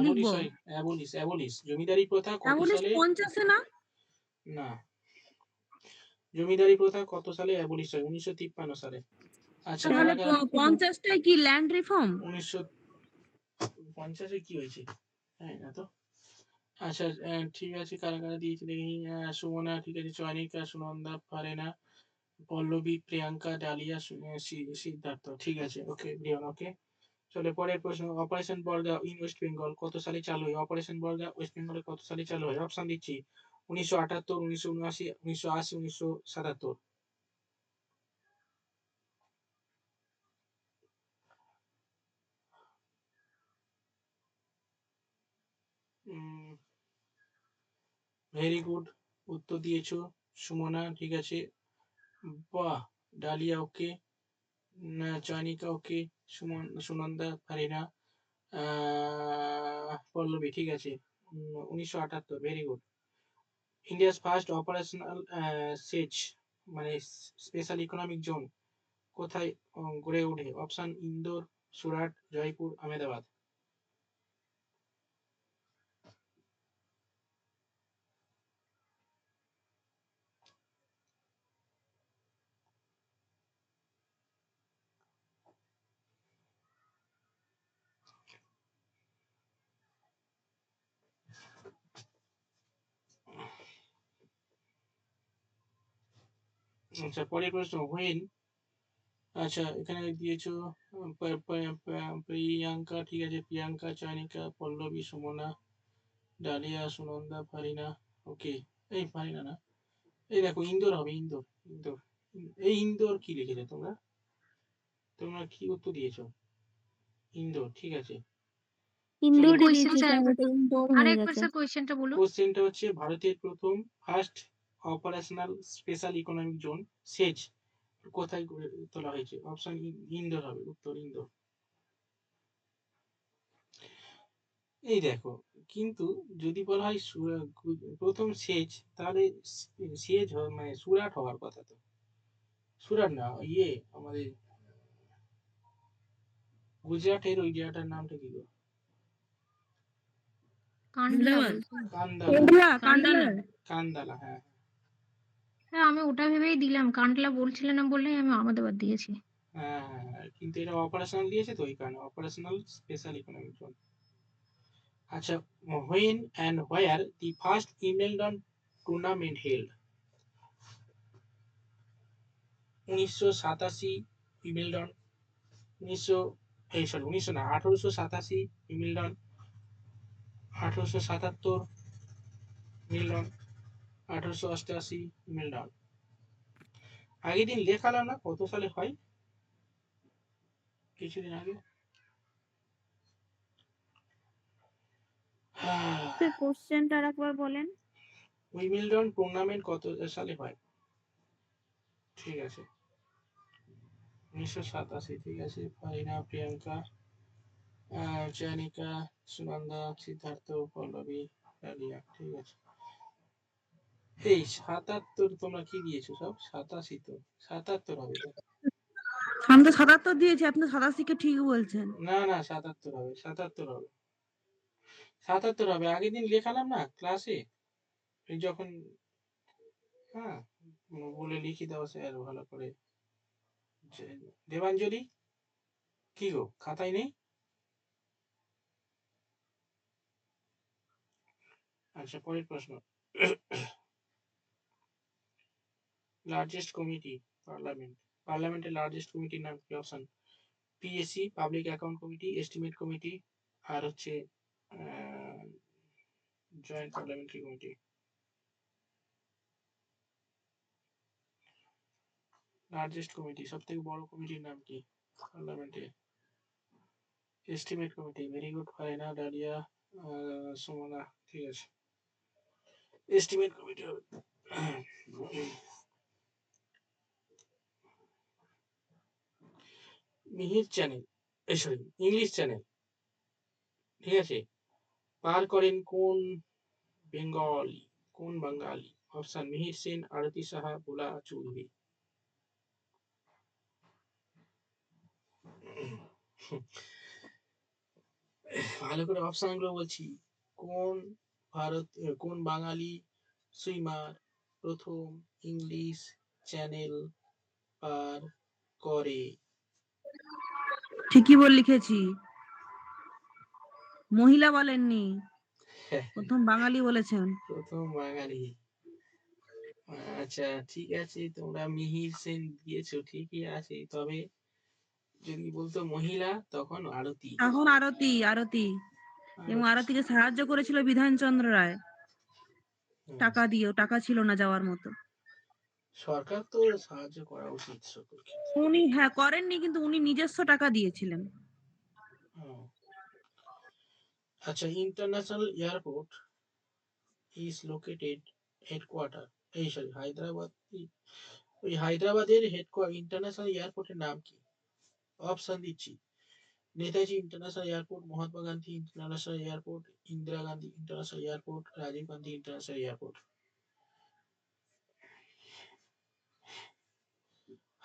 লিখবো? অ্যাবলিশ জমিদারি প্রথা কত অ্যাবলিশ সালে 50 না? না জমিদারি প্রথা কত সালে অ্যাবলিশ হয়? 1953 সালে। আচ্ছা তাহলে 50টাই কি ল্যান্ড রিফর্ম? 1950 এ কি হয়েছে? হ্যাঁ না তো। আচ্ছা ঠিক আছে, কারা কারা দিয়েছে দেখি। সুমনা ঠিক আছে, চয়নিকা, সুনন্দা, ফারেনা, পল্লবী, প্রিয়াঙ্কা, ডালিয়া, সিদ্ধার্থ। ঠিক আছে, ওকে ব্রিয়ন, ওকে। চলে পরের প্রশ্ন। অপারেশন বর্গা ইন ওয়েস্ট বেঙ্গল কত সালে চালু হয়? অপারেশন বর্গা ওয়েস্ট বেঙ্গলে কত সালে চালু হয়? অপশন দিচ্ছি 1978, 1979, 1980, 1977। ভেরি গুড, উত্তর দিয়েছো সুমনা, ঠিক আছে। বাহ, ডালিয়া ওকে, চয়নিকা ওকে, সুনন্দা, ফারিনা, পল্লবী ঠিক আছে। 1978, very good. India's first operational SEZ মানে স্পেশাল ইকোনমিক জোন কোথায় গড়ে ওঠে? অপশন ইন্দোর, সুরাট, জয়পুর, আহমেদাবাদ। আচ্ছা পরের প্রশ্ন। হুইন, আচ্ছা এখানে দিয়েছো প্রিয়াঙ্কা ঠিক আছে, প্রিয়াঙ্কা, চয়নিকা, পল্লবী, সুমনা, ডালিয়া, সুনন্দা, ফারিনা, ওকে। এই ফারিনা না, এই দেখো ইন্দোর হবে, ইন্দোর। ইন্দোর, এই ইন্দোর কি লিখেছো তোমরা? তোমরা কি উত্তর দিয়েছো? ইন্দোর, ঠিক আছে। ইন্দোরে দিয়েছি স্যার, ওটা ইন্দোর হয়ে গেছে। কোশ্চেনটা বলুন। কোশ্চেনটা হচ্ছে ভারতের প্রথম first operational special economic zone SEZ কোথায় গড়ে তোলা হয়েছে? অপশন ইন্দোর হবে, উত্তর ইন্দোর। এই দেখো, কিন্তু যদি বলা হয় প্রথম সেজ, তাহলে সেজ মানে সুরাট হওয়ার কথা তো। সুরাট না, আমাদের গুজরাটের ওই জায়গাটার নামটা কি গো? কান্দালা, হ্যাঁ। হ্যাঁ, আমি ওটা ভেবেই দিলাম। কান্ডলা বলছিলে না বললেই আমি আহমেদাবাদ দিয়েছি। হ্যাঁ হ্যাঁ হ্যাঁ, কিন্তু এটা অপারেশনাল দিয়েছে তো, ওই কারণে অপারেশনাল স্পেশাল ইকোনমিক জোন। আচ্ছা, when and where the first Wimbledon tournament held? 1987 Wimbledon, 1887 Wimbledon, 1877 Wimbledon, 1888 Wimbledon. আগের দিন লেখালাম না কত সালে হয়, কিছুদিন আগে। কোশ্চেনটা আরেকবার বলেন। উইম্বলডন টুর্নামেন্ট কত সালে হয়? ঠিক আছে, 1987, ঠিক আছে। ফারিনা, প্রিয়াঙ্কা, চয়নিকা, সুনন্দা, সিদ্ধার্থ, পল্লবী, ডালিয়া, ঠিক আছে। এই 77 তোমরা কি দিয়েছো সব? 87 তো, 77 হবে তো। আমি তো 77 দিয়েছি, আপনি 87 কে ঠিক বলছেন। না না, 77 হবে, 77 হবে, 77 হবে। আগের দিন লেখালাম না ক্লাসে, যখন, হ্যাঁ, বলে লিখে দাও স্যার ভালো করে। দেবাঞ্জলি, কি গো খাতায় নেই? আচ্ছা পরের প্রশ্ন। লার্জেস্ট কমিটি, পার্লামেন্টের লার্জেস্ট কমিটির নাম কি? Option PSC, public account committee, estimate committee, আর হচ্ছে joint parliamentary committee. Largest committee, সব থেকে বড় কমিটির নাম কি পার্লামেন্টে? Estimate committee, very good. Farina, Dalia, Sumana, ঠিক আছে, এস্টিমেট কমিটি হবে। Mihir channel, sorry English channel, ঠিক আছে, পার করেন কোন বাঙালি? অপশন মিহির সেন, আরতি সাহা, ভোলা চৌধুরী। ভালো করে অপশন গুলো বলছি। কোন কোন বাঙালি সুইমার প্রথম ইংলিশ চ্যানেল পার করে? ঠিকই লিখেছি। মহিলা বলেননি, প্রথম বাঙালি বলেছেন। প্রথম বাঙালি। আচ্ছা ঠিক আছে, তোমরা মিহির সেন দিয়েছো ঠিকই আছে, তবে যদি বলতো মহিলা তখন আরতি। তখন আরতি এবং আরতি। আরতিকে সাহায্য করেছিল বিধানচন্দ্র রায় টাকা দিয়েও, টাকা ছিল না যাওয়ার মতো। সরকার তো সাহায্য করা উচিত সকল ক্ষেত্রে। উনি করেননি, কিন্তু উনি নিজস্ব টাকা দিয়েছিলেন। আচ্ছা, international airport is located headquarter, এই সরি হায়দ্রাবাদ, ওই হায়দ্রাবাদের ইন্টারন্যাশনাল এয়ারপোর্টের নাম কি? অপশন দিচ্ছি। Netaji international airport, Mahatma Gandhi international airport, Indira Gandhi international airport, Rajiv Gandhi international airport.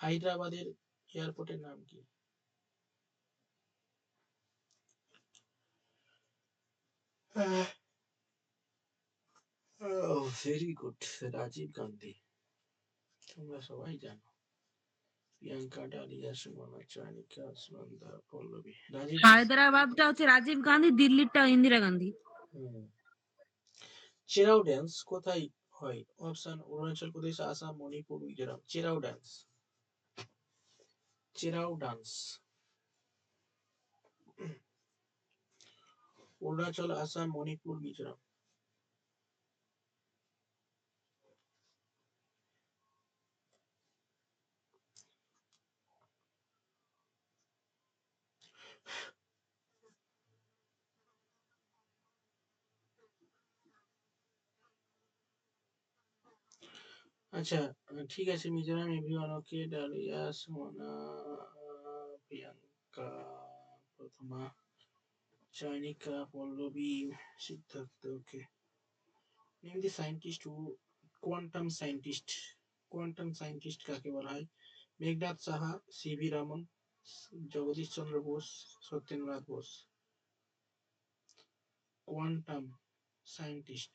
হায়দ্রাবাদের এয়ারপোর্টের নাম কি? Very good, Rajiv Gandhi. তোমরা সবাই জানো। প্রিয়াঙ্কা, ডালিয়া, সুমনা, চানিকা, সুনন্দা, পল্লবী। রাজীব গান্ধী। হায়দ্রাবাদটা হচ্ছে রাজীব গান্ধী, দিল্লিরটা ইন্দিরা গান্ধী। চেরাও ড্যান্স কোথায় হয়? Option Arunachal Pradesh, Assam, Manipur, Mizoram. Cheraw dance, Cheraw dance Arunachal, Assam, Manipur, Mizoram. আচ্ছা ঠিক আছে, Mizoram. Everyone okay, Dalia, Sumana, Priyanka, Prathama, Chanika, Pallabi, Siddhartha okay. Name the scientist who quantum scientist. Quantum scientist কাকে বলা হয়? Meghnad Saha, CV Raman, Jagadish Chandra Bose, Satyendranath Bose. Quantum scientist.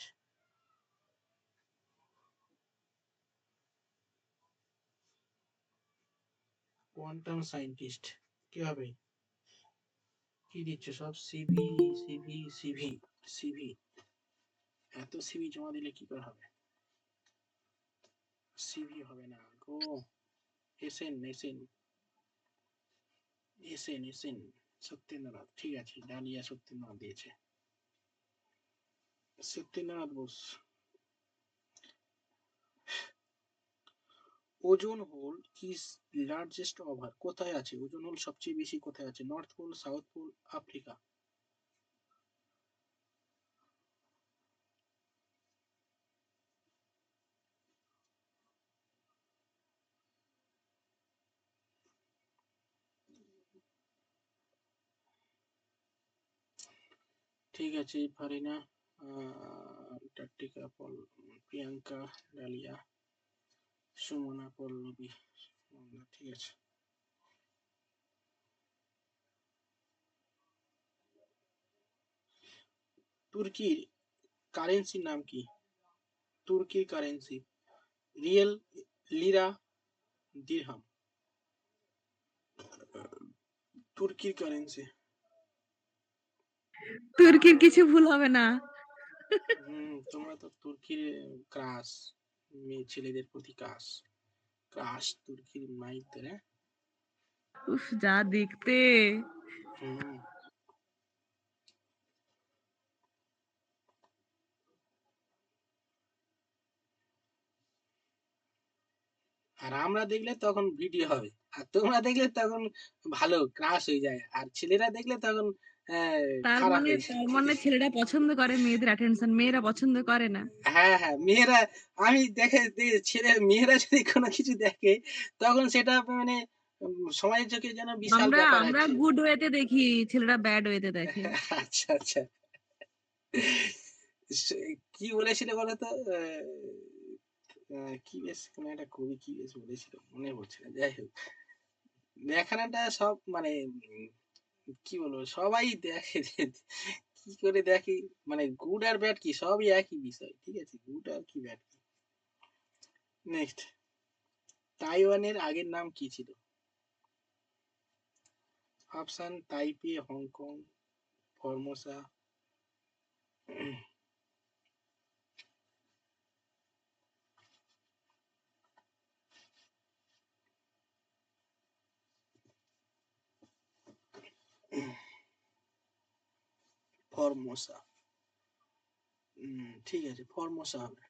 Quantum scientist কি হবে? কি দিচ্ছ সব? CV, CV, CV, CV. এত সিভি জমা দিলে কি করে হবে? সিভি হবে না গো। SN, SN, SN, SN, Satyendranath. ঠিক আছে, ডালিয়া সত্যেন্দ্রনাথ দিয়েছে। সত্যেন্দ্রনাথ বোস। ওজন হোল ইজ লার্জেস্ট ওভার, কোথায় আছে ওজন হোল সবচেয়ে বেশি? কোথায় আছে? North pole, south pole, Africa. ঠিক আছে, ফারিনা, টাট্টিকা, প্রিয়াঙ্কা, ডালিয়া, সুমনা, পল্লবী। ঠিক আছে। তুর্কির কারেন্সির নাম কি? তুর্কির কারেন্সি রিয়েল, লিরা, দিরহাম। তুর্কির কারেন্সি। তুর্কির কিছু ভুল হবে না। তোমরা তো তুর্কির ক্রাশ, মেয়ে ছেলেদের প্রতি ক্রাশ, ক্রাশ তুর্কির নায়িকদের। উফ, যা দেখতে। আর আমরা দেখলে তখন ভিডিও হবে, আর তোমরা দেখলে তখন ভালো ক্রাশ হয়ে যায়, আর ছেলেরা দেখলে তখন খারাপ হয়ে যায়। তার মানে ছেলেরা পছন্দ করে মেয়েদের অ্যাটেনশন, মেয়েরা পছন্দ করে না। হ্যাঁ হ্যাঁ, মেয়েরা, আমি ছেলে মেয়েরা যদি কোনো কিছু দেখে তখন সেটা মানে সমাজের চোখে যেন বিশাল আমরা ব্যাপার আমরা আছে। গুড ওয়েতে দেখি, ছেলেরা ব্যাড ওয়েতে দেখে। আচ্ছা আচ্ছা। কি বলেছিল বলতো? কি বেশ কোন একটা কবি কি বেশ বলেছিল, মনে পড়ছে না। যাই হোক, দেখানোটা সব মানে কি বলবো, সবাই দেখে যে কি করে দেখে, মানে গুড আর ব্যাড কি সবই একই বিষয়, ঠিক আছে, গুড আর কি ব্যাড কি। নেক্সট, তাইওয়ানের আগের নাম কি ছিল? Option তাইপে, Hong Kong, Formosa. ফরমোসা। ঠিক আছে, ফরমোসা হবে।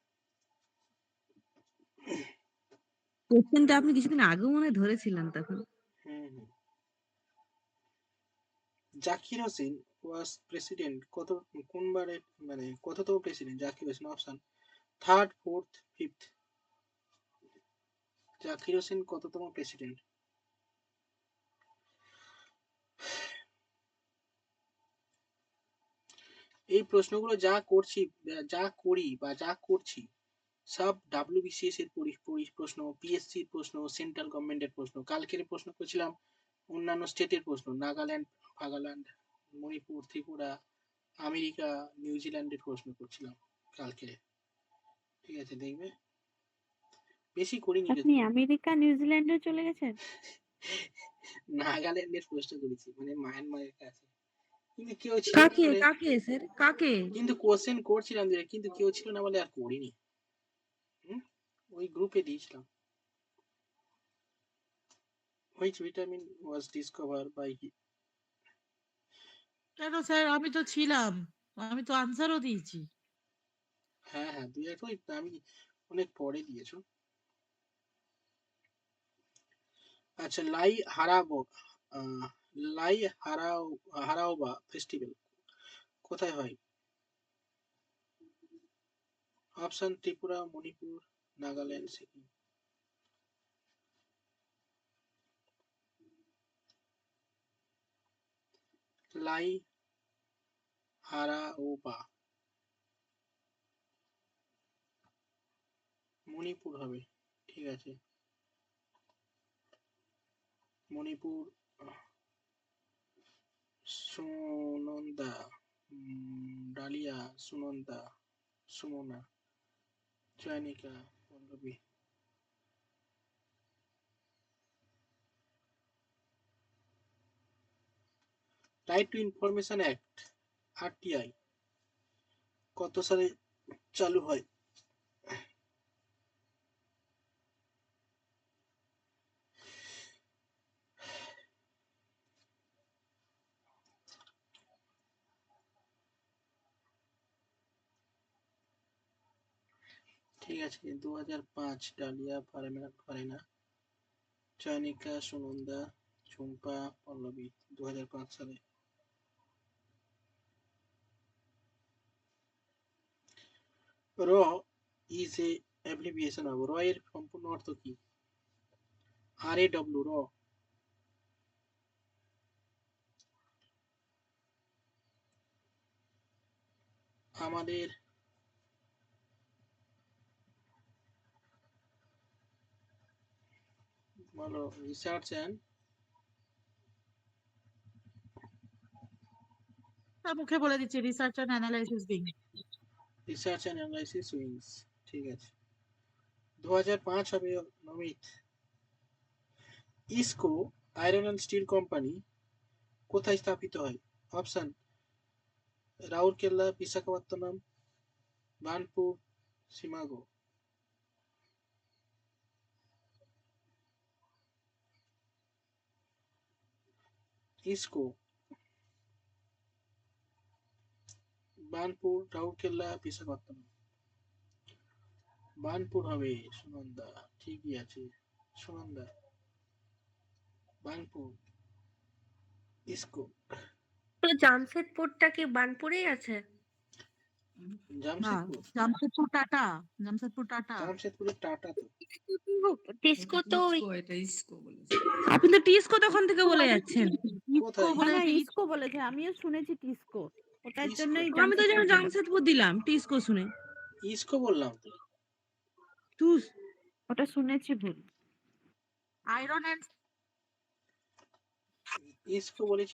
কোশ্চেনটা আপনি কিছুদিন আগেও মনে হয় ধরেছিলেন তখন। হুম। জাকির হোসেন ওয়াজ প্রেসিডেন্ট কোনবারে, মানে কততম president Zakir Hossain? Option third, fourth, fifth. Zakir Hossain কততম প্রেসিডেন্ট? এই প্রশ্নগুলো যা করি বা যা করছি সব WBCS এর প্রশ্ন, PSC এর প্রশ্ন, সেন্ট্রাল গভর্নমেন্টের প্রশ্ন। কালকের প্রশ্ন করেছিলাম অন্যান্য স্টেটের প্রশ্ন, নাগাল্যান্ড, ফাগাল্যান্ড, মণিপুর, ত্রিপুরা, আমেরিকা, নিউজিল্যান্ডের প্রশ্ন করছিলাম কালকে, ঠিক আছে, দেখবে বেশি করিনি। আপনি আমেরিকা, নিউজিল্যান্ডে চলে গেছেন? নাগাল্যান্ডের প্রশ্ন করেছি, মানে মায়ানমারের কাছে, কিন্তু কেউ ছিল না কাকে বলে, কাকে স্যার কাকে? কিন্তু কোশ্চেন করছিলাম যে, কিন্তু কেউ ছিল না বলে আর করিনি। ওই গ্রুপে দিয়েছিলাম। Which vitamin was discovered by কেন স্যার, আমি তো ছিলাম, আমি তো আনসারও দিয়েছি। হ্যাঁ, দুই একটা আমি অনেক পরে দিয়েছো। আচ্ছা, লাই হারাওবা ফেস্টিভ্যাল কোথায় হয়? অপশন ত্রিপুরা, মণিপুর, নাগাল্যান্ড, সিকিম। লাই হারাওবা মণিপুর হবে, ঠিক আছে, Manipur. Sunanda, Dalia, Sunanda, Sumana, Chayanika, Pallavi. Right to information act, RTI, কত সালে চালু হয়? ঠিক আছে, 2005। ডালিয়া, ফারেনা, চয়নিকা, সুনন্দা, ঝুম্পা, পল্লবী, 2005 সালে। র ইজ এ অ্যাব্রিভিয়েশন অফ, র এর সম্পূর্ণ অর্থ কি? RAW, র। আমাদের বলো, রিসার্চ অ্যান্ড তার মুখে বলে দিচ্ছি, research and analysis wing. Analysis wings, ঠিক আছে। 2005 হবে Namit. IISCO iron and steel company কোথায় স্থাপিত হয়? অপশন রাউরকেলা, বিশাখাপত্তনম, বার্নপুর, শিমাগো। ইসকো, বার্নপুর, রাউরকেলা, বিশাখাপত্তনম। বার্নপুর হবে সুনন্দা, ঠিকই আছে, সুনন্দা, বার্নপুর, ইসকো। তো জামশেদপুরটা কি বার্নপুরেই আছে? না, জামশেদপুর, জামশেদপুর টাটা, জামশেদপুর টাটা। জামশেদপুরের টাটা তো। টিস্কো তো এটা ইসকো বলেছে। আপনি তো টিসকো তখন থেকে বলে যাচ্ছেন। ইসকো কোথায়? বলে না, একটা ইসকো বলেছে, আমিও শুনেছি টিস্কো, ওটার ইসকো, জন্যই আমি তো যেন জামশেদপুর বলেছি। জামশেদপুর দিলাম টিসকো শুনে। ইসকো বললাম তো। তুস ওটা শুনেছি ভুল। আয়রন অ্যান্ড ইসকো বলেছি।